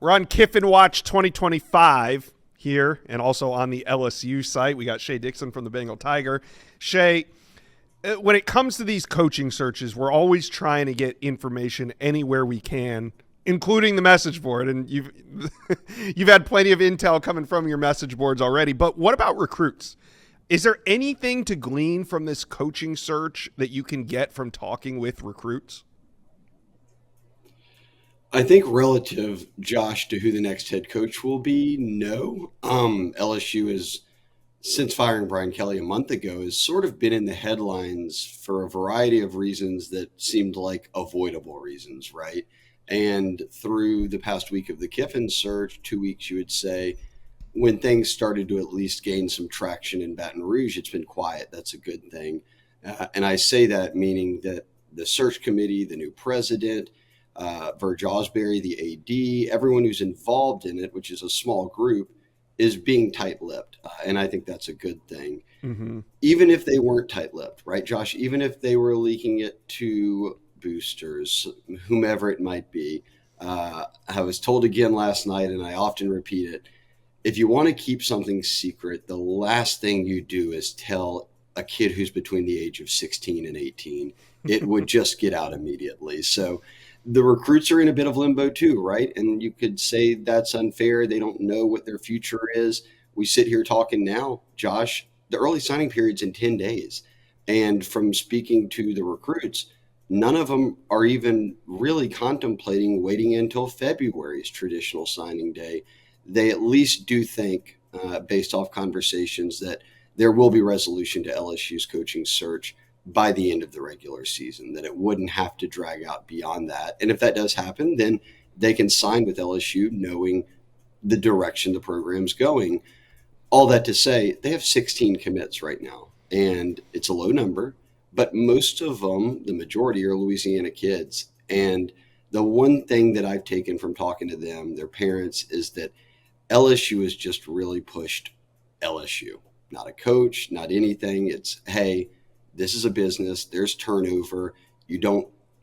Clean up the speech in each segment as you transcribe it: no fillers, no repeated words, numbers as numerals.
We're on Kiffin Watch 2025 here and also on the LSU site. We got Shea Dixon from the Bengal Tiger. Shea, when it comes to these coaching searches, we're always trying to get information anywhere we can, including the message board. And you've you've had plenty of intel coming from your message boards already. But what about recruits? Is there anything to glean from this coaching search that you can get from talking with recruits? I think relative, Josh, to who the next head coach will be, no. LSU is, since firing Brian Kelly a month ago, has sort of been in the headlines for a variety of reasons that seemed like avoidable reasons, right? And through the past week of the Kiffin search, 2 weeks, you would say, when things started to at least gain some traction in Baton Rouge, it's been quiet. That's a good thing. And I say that meaning that the search committee, the new president, Verge Osbury, the AD, everyone who's involved in it, which is a small group, is being tight-lipped. And I think that's a good thing. Mm-hmm. Even if they weren't tight-lipped, right, Josh? Even if they were leaking it to boosters, whomever it might be. I was told again last night, and I often repeat it, if you want to keep something secret, the last thing you do is tell a kid who's between the age of 16 and 18. It would just get out immediately. So the recruits are in a bit of limbo too, right? And you could say that's unfair. They don't know what their future is. We sit here talking now, Josh, the early signing period's in 10 days. And from speaking to the recruits, none of them are even really contemplating waiting until February's traditional signing day. They at least do think, based off conversations, that there will be resolution to LSU's coaching search by the end of the regular season, that it wouldn't have to drag out beyond that. And if that does happen, then they can sign with LSU knowing the direction the program's going. All that to say, they have 16 commits right now, and it's a low number, but most of them, the majority, are Louisiana kids. And the one thing that I've taken from talking to them, their parents, is that LSU has just really pushed LSU. Not a coach, not anything. It's, hey, this is a business. There's turnover.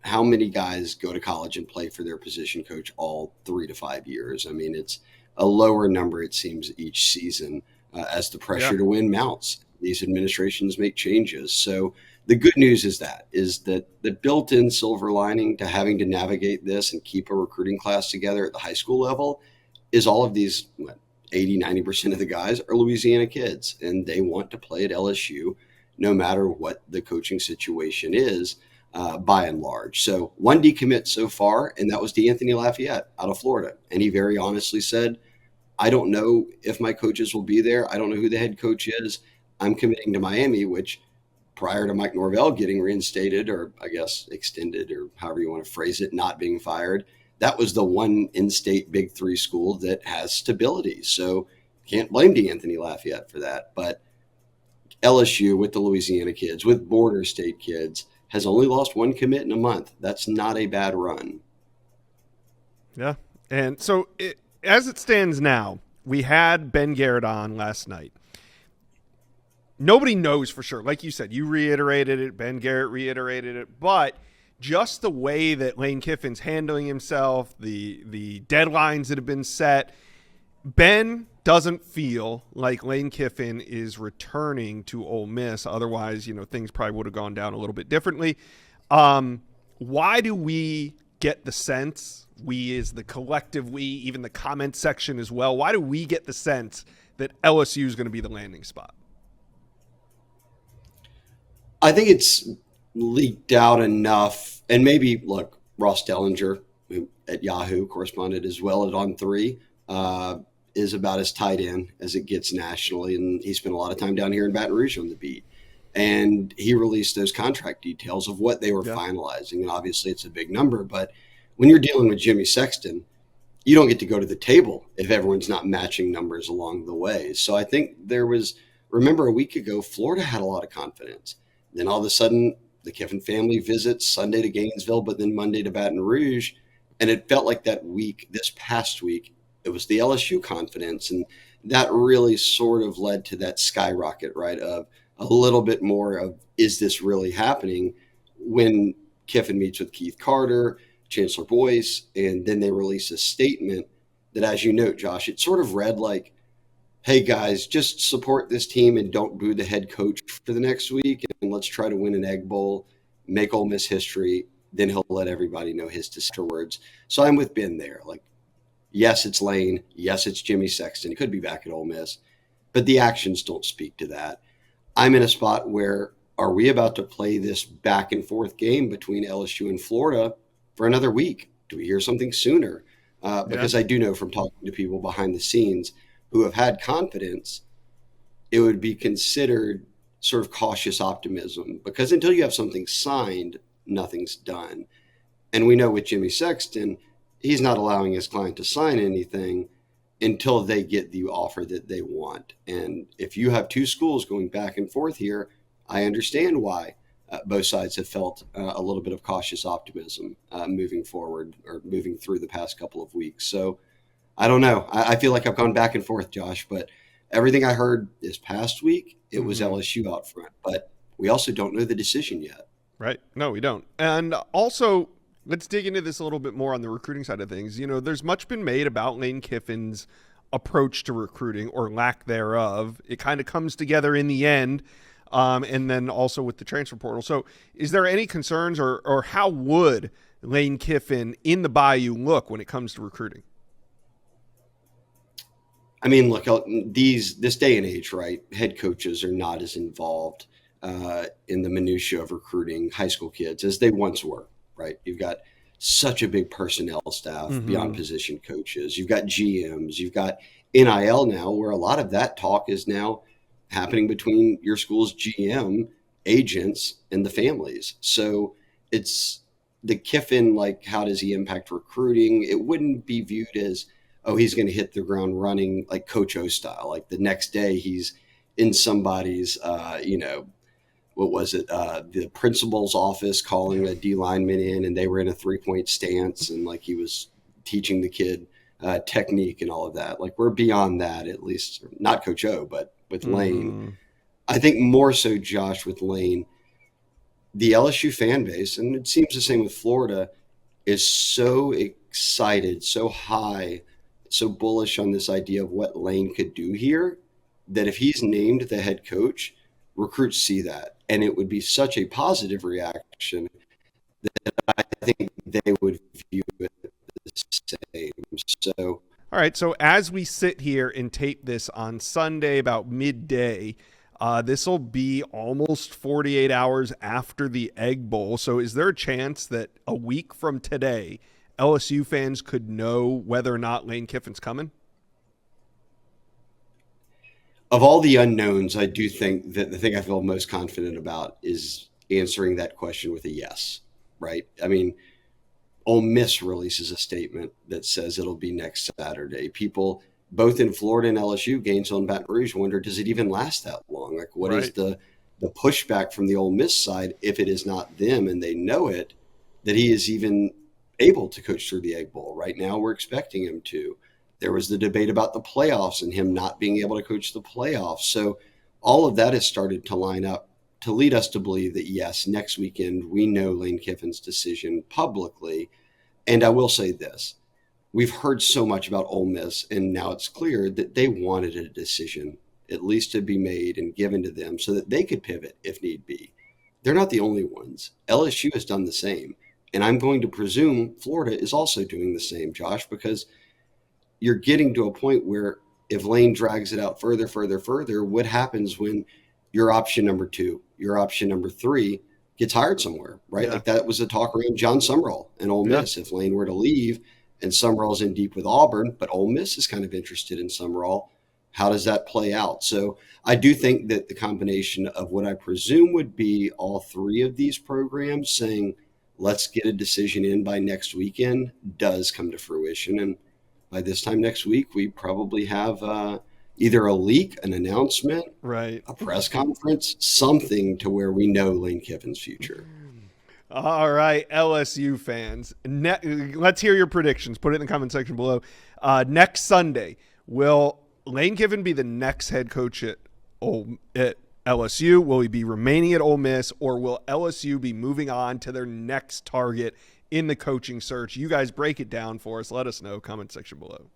How many guys go to college and play for their position coach all 3 to 5 years? I mean, it's a lower number, it seems, each season as the pressure to win mounts. These administrations make changes. So the good news is that the built-in silver lining to having to navigate this and keep a recruiting class together at the high school level is all of these 80, 90% of the guys are Louisiana kids, and they want to play at LSU no matter what the coaching situation is, by and large. So one decommit so far, and that was D'Anthony Lafayette out of Florida. And he very honestly said, I don't know if my coaches will be there. I don't know who the head coach is. I'm committing to Miami, which prior to Mike Norvell getting reinstated, or I guess extended, or however you want to phrase it, not being fired, that was the one in-state Big Three school that has stability. So can't blame D'Anthony Lafayette for that. But LSU with the Louisiana kids, with border state kids, has only lost one commit in a month. That's not a bad run. Yeah. And so as it stands now, we had Ben Garrett on last night. Nobody knows for sure. Like you said, you reiterated it. Ben Garrett reiterated it. But just the way that Lane Kiffin's handling himself, the deadlines that have been set, Ben doesn't feel like Lane Kiffin is returning to Ole Miss. Otherwise, things probably would have gone down a little bit differently. Why do we get the sense, we as the collective, we, even the comment section as well, why do we get the sense that LSU is going to be the landing spot? I think it's leaked out enough, and maybe, look, Ross Dellinger, who at Yahoo corresponded as well at On3, is about as tight in as it gets nationally, and he spent a lot of time down here in Baton Rouge on the beat. And he released those contract details of what they were finalizing, and obviously it's a big number, but when you're dealing with Jimmy Sexton, you don't get to go to the table if everyone's not matching numbers along the way. So I think remember a week ago, Florida had a lot of confidence. Then all of a sudden, the Kiffin family visits Sunday to Gainesville, but then Monday to Baton Rouge. And it felt like that week, this past week, it was the LSU confidence. And that really sort of led to that skyrocket, right, of a little bit more of, is this really happening? When Kiffin meets with Keith Carter, Chancellor Boyce, and then they release a statement that, as you note, Josh, it sort of read like, hey guys, just support this team and don't boo the head coach for the next week, and let's try to win an Egg Bowl, make Ole Miss history. Then he'll let everybody know his afterwards. So I'm with Ben there. Like, yes, it's Lane. Yes, it's Jimmy Sexton. He could be back at Ole Miss, but the actions don't speak to that. I'm in a spot where, are we about to play this back and forth game between LSU and Florida for another week? Do we hear something sooner? Because I do know from talking to people behind the scenes who have had confidence, it would be considered sort of cautious optimism, because until you have something signed, nothing's done. And we know with Jimmy Sexton, he's not allowing his client to sign anything until they get the offer that they want. And if you have two schools going back and forth here, I understand why both sides have felt a little bit of cautious optimism moving forward, or moving through the past couple of weeks. So I don't know. I feel like I've gone back and forth, Josh, but everything I heard this past week, it was LSU out front. But we also don't know the decision yet. Right. No, we don't. And also, let's dig into this a little bit more on the recruiting side of things. You know, there's much been made about Lane Kiffin's approach to recruiting, or lack thereof. It kind of comes together in the end, and then also with the transfer portal. So is there any concerns, or how would Lane Kiffin in the Bayou look when it comes to recruiting? I mean, look, this day and age, right? Head coaches are not as involved in the minutia of recruiting high school kids as they once were, right? You've got such a big personnel staff beyond position coaches. You've got GMs. You've got NIL now, where a lot of that talk is now happening between your school's GM, agents, and the families. So it's the Kiffin, like, how does he impact recruiting? It wouldn't be viewed as, oh, he's going to hit the ground running like Coach O style. Like the next day he's in somebody's, what was it? The principal's office calling a D lineman in, and they were in a 3-point stance, and like he was teaching the kid technique and all of that. Like, we're beyond that, at least not Coach O, but with Lane. I think more so, Josh, with Lane, the LSU fan base, and it seems the same with Florida, is so excited, so high, so bullish on this idea of what Lane could do here, that if he's named the head coach, recruits see that. And it would be such a positive reaction that I think they would view it the same. So, all right. So as we sit here and tape this on Sunday about midday, this will be almost 48 hours after the Egg Bowl. So is there a chance that a week from today, LSU fans could know whether or not Lane Kiffin's coming? Of all the unknowns, I do think that the thing I feel most confident about is answering that question with a yes, right? I mean, Ole Miss releases a statement that says it'll be next Saturday. People, both in Florida and LSU, Gainesville and Baton Rouge, wonder, does it even last that long? Like, what is the pushback from the Ole Miss side, if it is not them and they know it, that he is even able to coach through the Egg Bowl? Right now, we're expecting him to. There was the debate about the playoffs and him not being able to coach the playoffs. So all of that has started to line up to lead us to believe that, yes, next weekend we know Lane Kiffin's decision publicly. And I will say this. We've heard so much about Ole Miss, and now it's clear that they wanted a decision at least to be made and given to them so that they could pivot if need be. They're not the only ones. LSU has done the same. And I'm going to presume Florida is also doing the same, Josh, because you're getting to a point where if Lane drags it out further, what happens when your option number 2, your option number 3 gets hired somewhere, right? Like that was a talk around John Summerall and Ole Miss. If Lane were to leave and Summerall's in deep with Auburn, but Ole Miss is kind of interested in Summerall, how does that play out? So I do think that the combination of what I presume would be all 3 of these programs saying, let's get a decision in by next weekend, does come to fruition. And by this time next week, we probably have either a leak, an announcement, a press conference, something to where we know Lane Kiffin's future. All right, LSU fans, let's hear your predictions. Put it in the comment section below. Next Sunday, will Lane Kiffin be the next head coach at LSU? Will he be remaining at Ole Miss, or will LSU be moving on to their next target in the coaching search? You guys break it down for us. Let us know. Comment section below.